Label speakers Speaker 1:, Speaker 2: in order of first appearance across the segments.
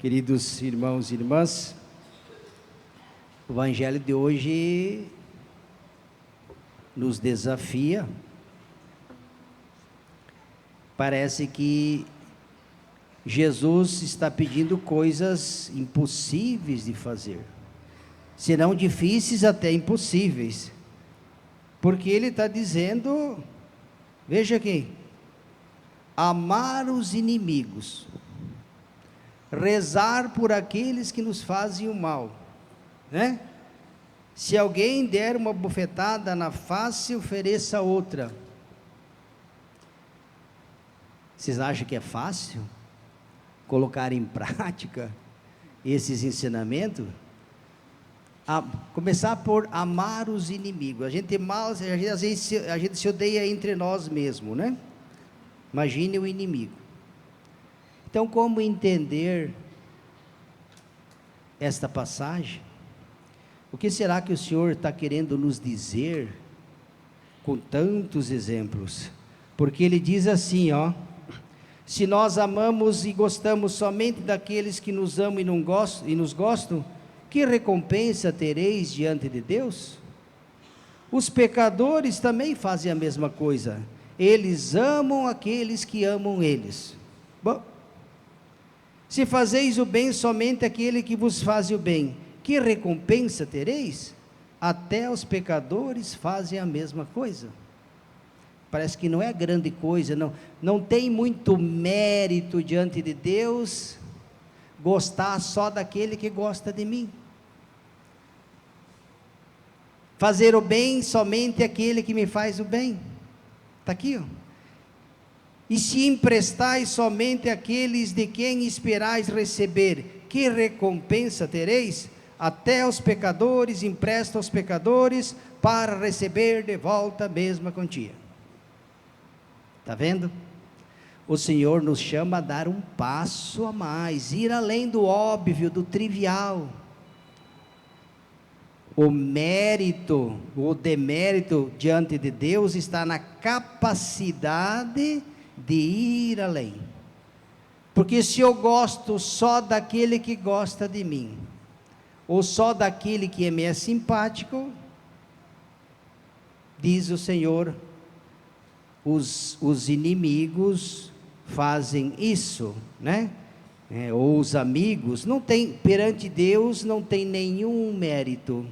Speaker 1: Queridos irmãos e irmãs, o Evangelho de hoje nos desafia. Parece que Jesus está pedindo coisas impossíveis de fazer, se não difíceis, até impossíveis, porque Ele está dizendo, veja aqui, amar os inimigos, rezar por aqueles que nos fazem o mal, né? Se alguém der uma bofetada na face, ofereça outra. Vocês acham que é fácil colocar em prática esses ensinamentos? Começar por amar os inimigos. A gente mal, às vezes a gente se odeia entre nós mesmos, né? Imagine o inimigo. Então, como entender esta passagem? O que será que o Senhor está querendo nos dizer com tantos exemplos? Porque Ele diz assim, ó: se nós amamos e gostamos somente daqueles que nos amam e nos gostam, que recompensa tereis diante de Deus? Os pecadores também fazem a mesma coisa. Eles amam aqueles que amam eles. Bom, se fazeis o bem somente àquele que vos faz o bem, que recompensa tereis? Até os pecadores fazem a mesma coisa. Parece que não é grande coisa, não tem muito mérito diante de Deus gostar só daquele que gosta de mim. Fazer o bem somente àquele que me faz o bem. Está aqui, ó. E se emprestais somente àqueles de quem esperais receber, que recompensa tereis? Até os pecadores emprestam aos pecadores para receber de volta a mesma quantia. Está vendo? O Senhor nos chama a dar um passo a mais, ir além do óbvio, do trivial. O mérito, o demérito diante de Deus está na capacidade de ir além. Porque se eu gosto só daquele que gosta de mim, ou só daquele que me é simpático, diz o Senhor, os inimigos fazem isso, né? Ou os amigos, não tem, perante Deus não tem nenhum mérito.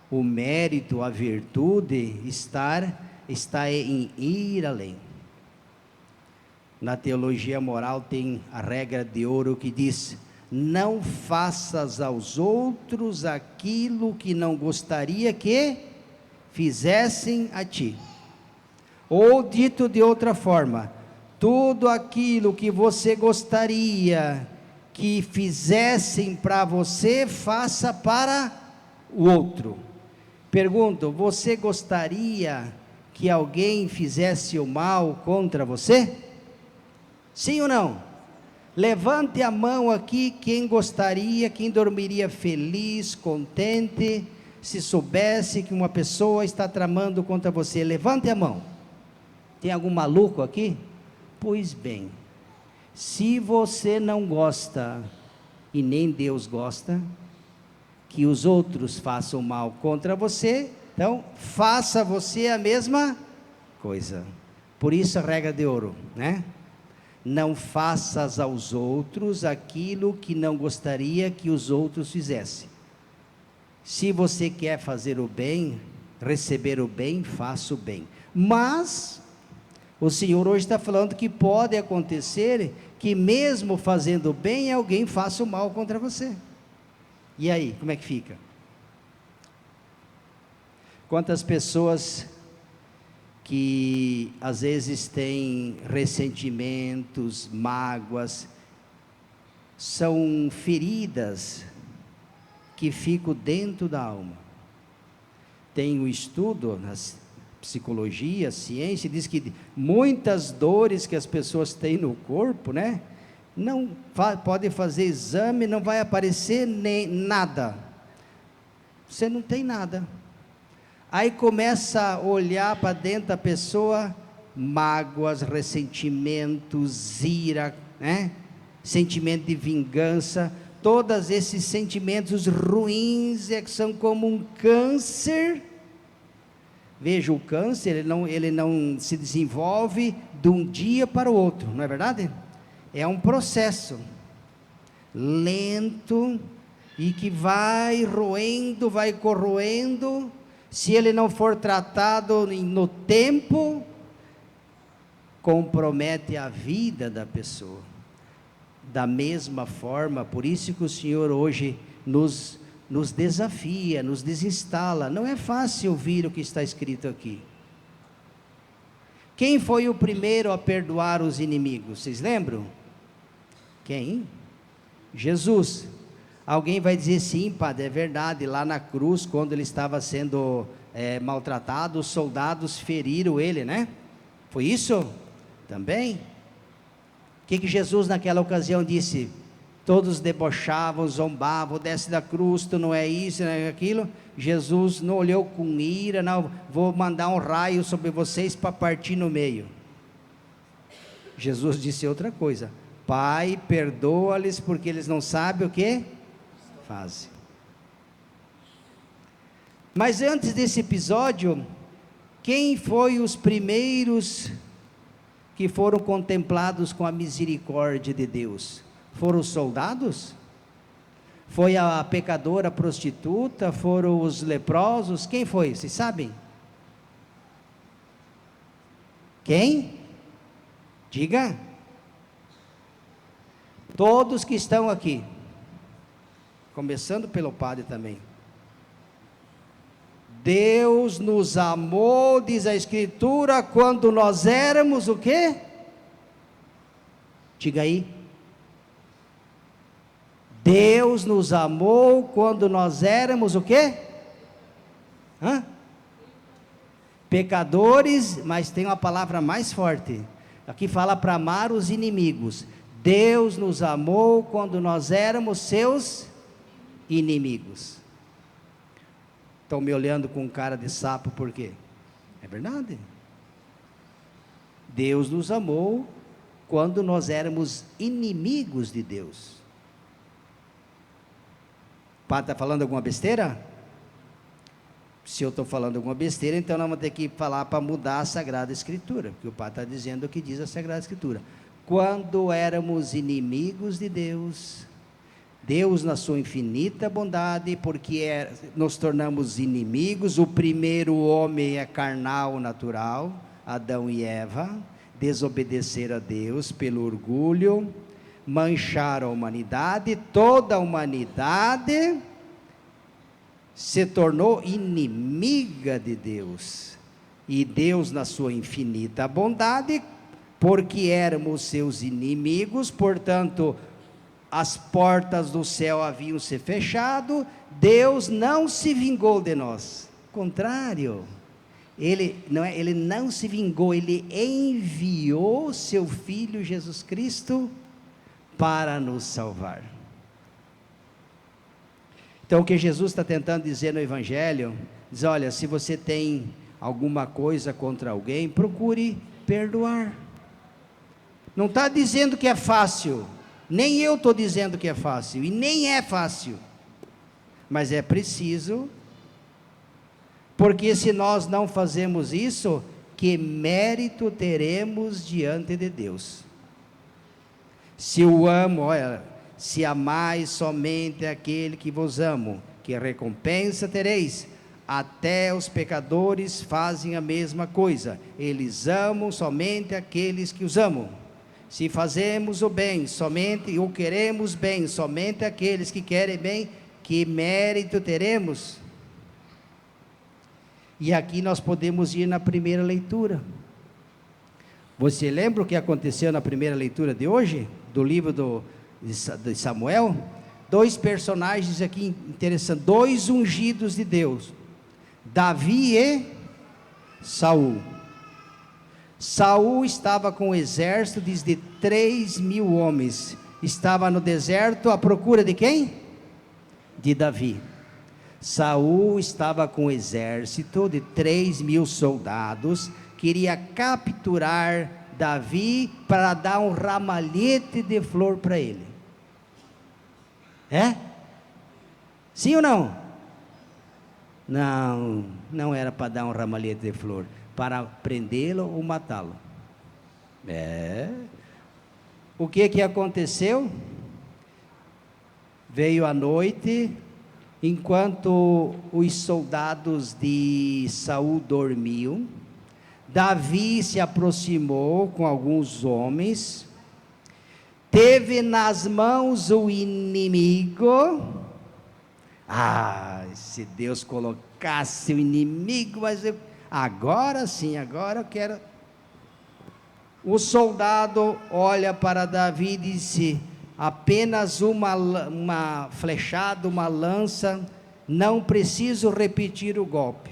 Speaker 1: O mérito, a virtude, está em ir além. Na teologia moral tem a regra de ouro que diz: não faças aos outros aquilo que não gostaria que fizessem a ti. Ou dito de outra forma, tudo aquilo que você gostaria que fizessem para você, faça para o outro. Pergunto, você gostaria que alguém fizesse o mal contra você? Sim ou não? Levante a mão aqui quem gostaria, quem dormiria feliz, contente, se soubesse que uma pessoa está tramando contra você. Levante a mão. Tem algum maluco aqui? Pois bem, se você não gosta, e nem Deus gosta, que os outros façam mal contra você, então faça você a mesma coisa. Por isso a regra de ouro, né? Não faças aos outros aquilo que não gostaria que os outros fizessem. Se você quer fazer o bem, receber o bem, faça o bem. Mas o Senhor hoje está falando que pode acontecer que mesmo fazendo o bem, alguém faça o mal contra você. E aí, como é que fica? Quantas pessoas que às vezes têm ressentimentos, mágoas, são feridas que ficam dentro da alma. Tem um estudo na psicologia, ciência, diz que muitas dores que as pessoas têm no corpo, né? Não pode fazer exame, não vai aparecer nem nada. Você não tem nada. Aí começa a olhar para dentro da pessoa, mágoas, ressentimentos, ira, né? sentimento de vingança, todos esses sentimentos ruins que são como um câncer. Veja, o câncer, ele não se desenvolve de um dia para o outro, não é verdade? É um processo lento e que vai roendo, vai corroendo. Se ele não for tratado no tempo, compromete a vida da pessoa. Da mesma forma, por isso que o Senhor hoje nos desafia, nos desinstala. Não é fácil ouvir o que está escrito aqui. Quem foi o primeiro a perdoar os inimigos? Vocês lembram? Quem? Jesus. Alguém vai dizer, sim, padre, é verdade, lá na cruz, quando ele estava sendo maltratado, os soldados feriram ele, né? Foi isso? Também. O que Jesus naquela ocasião disse? Todos debochavam, zombavam, desce da cruz, tu não é isso, não é aquilo. Jesus não olhou com ira, não, vou mandar um raio sobre vocês para partir no meio. Jesus disse outra coisa: Pai, perdoa-lhes porque eles não sabem o que fazem. Mas antes desse episódio, quem foi os primeiros que foram contemplados com a misericórdia de Deus? Foram os soldados? Foi a pecadora prostituta? Foram os leprosos? Quem foi? Vocês sabem? Quem? Diga. Todos que estão aqui, começando pelo padre também. Deus nos amou, diz a Escritura, quando nós éramos o quê? Diga aí. Deus nos amou quando nós éramos o quê? Pecadores, mas tem uma palavra mais forte. Aqui fala para amar os inimigos. Deus nos amou quando nós éramos seus inimigos. Estão me olhando com cara de sapo, por quê? É verdade. Deus nos amou quando nós éramos inimigos de Deus. O padre está falando alguma besteira? Se eu estou falando alguma besteira, então nós vamos ter que falar para mudar a Sagrada Escritura, porque o padre está dizendo o que diz a Sagrada Escritura. Quando éramos inimigos de Deus, Deus na sua infinita bondade, porque nos tornamos inimigos. O primeiro homem é carnal, natural, Adão e Eva, desobedeceram a Deus pelo orgulho, mancharam a humanidade, toda a humanidade se tornou inimiga de Deus, e Deus na sua infinita bondade, porque éramos seus inimigos, portanto, as portas do céu haviam se fechado, Deus não se vingou de nós, contrário, Ele não se vingou, Ele enviou seu Filho Jesus Cristo para nos salvar. Então o que Jesus está tentando dizer no Evangelho, diz, olha, se você tem alguma coisa contra alguém, procure perdoar. Não está dizendo que é fácil, nem eu estou dizendo que é fácil, e nem é fácil, mas é preciso, porque se nós não fazemos isso, que mérito teremos diante de Deus? Se eu amo, olha, se amais somente aquele que vos amo, que recompensa tereis? Até os pecadores fazem a mesma coisa, eles amam somente aqueles que os amam. Se fazemos o bem, somente o queremos bem, somente aqueles que querem bem, que mérito teremos? E aqui nós podemos ir na primeira leitura. Você lembra o que aconteceu na primeira leitura de hoje? Do livro de Samuel? Dois personagens aqui interessantes, dois ungidos de Deus, Davi e Saul. Saul estava com um exército de 3.000 homens, estava no deserto à procura de quem? De Davi. Saul estava com um exército de 3.000 soldados, queria capturar Davi para dar um ramalhete de flor para ele. É? Sim ou não? Não, não era para dar um ramalhete de flor, para prendê-lo ou matá-lo. O que aconteceu? Veio a noite, enquanto os soldados de Saul dormiam, Davi se aproximou com alguns homens, teve nas mãos o inimigo. Se Deus colocasse o inimigo, agora sim, agora eu quero. O soldado olha para Davi e disse: apenas uma flechada, uma lança, não preciso repetir o golpe.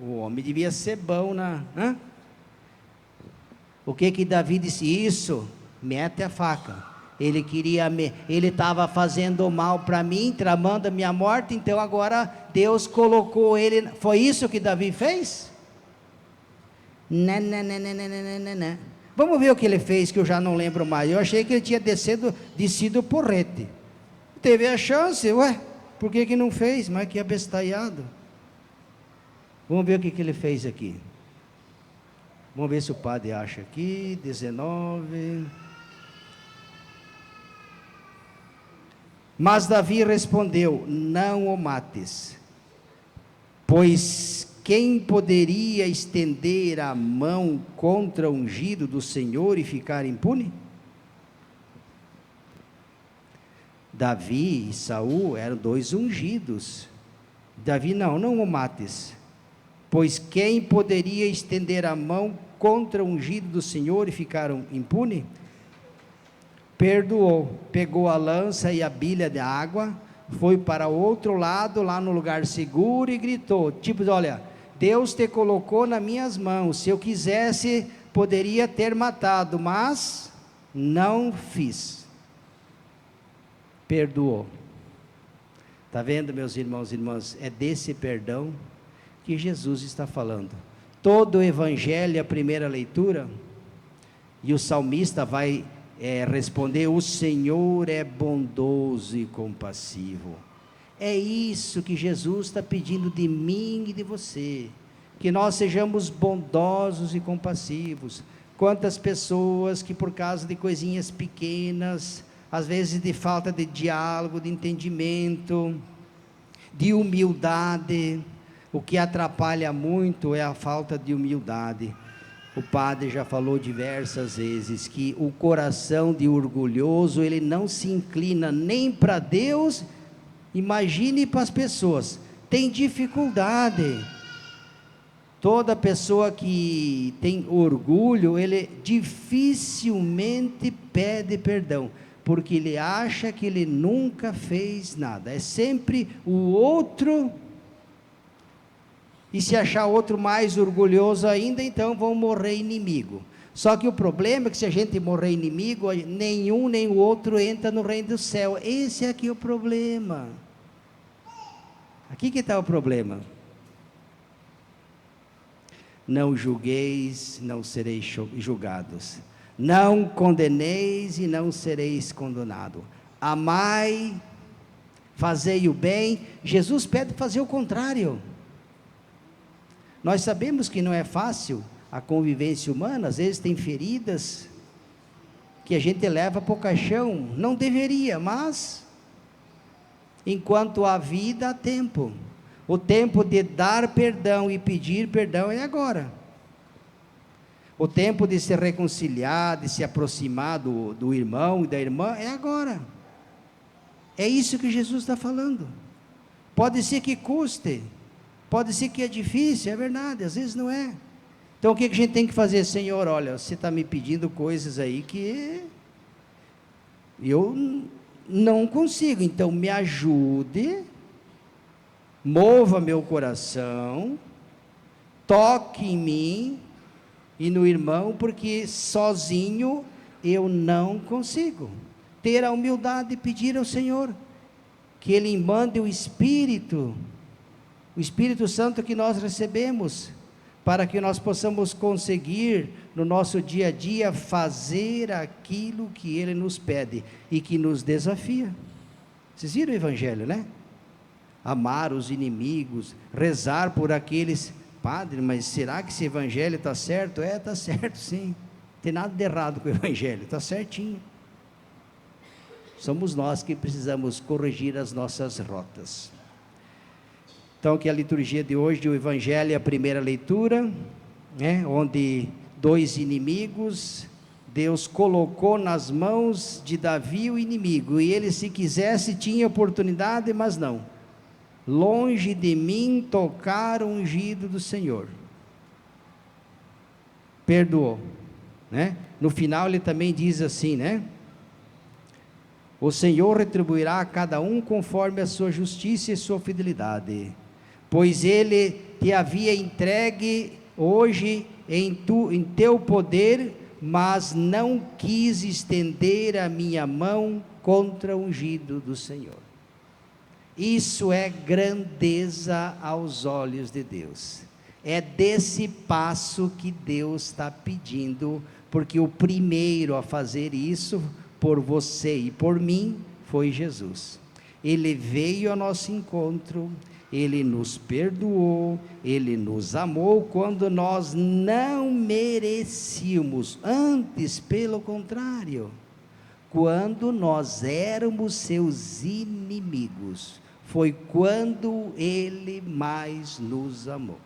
Speaker 1: O homem devia ser bom O que Davi disse? Isso, mete a faca. Ele estava fazendo mal para mim, tramando a minha morte, então agora Deus colocou ele. Foi isso que Davi fez? Não. Vamos ver o que ele fez, que eu já não lembro mais. Eu achei que ele tinha descido o porrete. Teve a chance, por que não fez? Mas que abestalhado. Vamos ver o que ele fez aqui. Vamos ver se o padre acha aqui. 19. Mas Davi respondeu: não o mates, pois quem poderia estender a mão contra o ungido do Senhor e ficar impune? Davi e Saul eram dois ungidos. Davi: não o mates, pois quem poderia estender a mão contra o ungido do Senhor e ficar impune? Perdoou, pegou a lança e a bilha de água, foi para o outro lado, lá no lugar seguro, e gritou, olha, Deus te colocou nas minhas mãos, se eu quisesse, poderia ter matado, mas não fiz. Perdoou. Está vendo, meus irmãos e irmãs? É desse perdão que Jesus está falando. Todo o evangelho, a primeira leitura, e o salmista vai responder: o Senhor é bondoso e compassivo. É isso que Jesus está pedindo de mim e de você, que nós sejamos bondosos e compassivos. Quantas pessoas que por causa de coisinhas pequenas, às vezes de falta de diálogo, de entendimento, de humildade, o que atrapalha muito é a falta de humildade. O padre já falou diversas vezes que o coração de orgulhoso, ele não se inclina nem para Deus, imagine para as pessoas, tem dificuldade. Toda pessoa que tem orgulho, ele dificilmente pede perdão, porque ele acha que ele nunca fez nada, é sempre o outro. E se achar outro mais orgulhoso ainda, então vão morrer inimigo. Só que o problema é que se a gente morrer inimigo, nenhum nem o outro entra no reino do céu. Esse é aqui o problema. Aqui que está o problema. Não julgueis, não sereis julgados. Não condeneis e não sereis condenados. Amai, fazei o bem. Jesus pede fazer o contrário. Nós sabemos que não é fácil a convivência humana, às vezes tem feridas que a gente leva para o caixão, não deveria, mas enquanto há vida há tempo. O tempo de dar perdão e pedir perdão é agora. O tempo de se reconciliar, de se aproximar do irmão e da irmã é agora. É isso que Jesus está falando. Pode ser que custe, pode ser que é difícil, é verdade, às vezes não é. Então o que a gente tem que fazer? Senhor, olha, você está me pedindo coisas aí que eu não consigo, então me ajude, mova meu coração, toque em mim e no irmão, porque sozinho eu não consigo. Ter a humildade de pedir ao Senhor que Ele mande o Espírito Santo que nós recebemos, para que nós possamos conseguir, no nosso dia a dia, fazer aquilo que Ele nos pede e que nos desafia. Vocês viram o Evangelho, né? Amar os inimigos, rezar por aqueles... Padre, mas será que esse Evangelho está certo? Está certo sim, não tem nada de errado com o Evangelho, está certinho. Somos nós que precisamos corrigir as nossas rotas. Então, que a liturgia de hoje, o Evangelho é a primeira leitura, né, onde 2 inimigos, Deus colocou nas mãos de Davi o inimigo, e ele, se quisesse, tinha oportunidade, mas não. Longe de mim tocar o ungido do Senhor. Perdoou, né? No final ele também diz assim, né? O Senhor retribuirá a cada um conforme a sua justiça e sua fidelidade, pois Ele te havia entregue hoje em teu poder, mas não quis estender a minha mão contra o ungido do Senhor. Isso é grandeza aos olhos de Deus. É desse passo que Deus está pedindo, porque o primeiro a fazer isso por você e por mim foi Jesus. Ele veio ao nosso encontro, Ele nos perdoou, Ele nos amou quando nós não merecíamos, antes pelo contrário, quando nós éramos seus inimigos, foi quando Ele mais nos amou.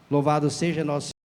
Speaker 1: Louvado seja nosso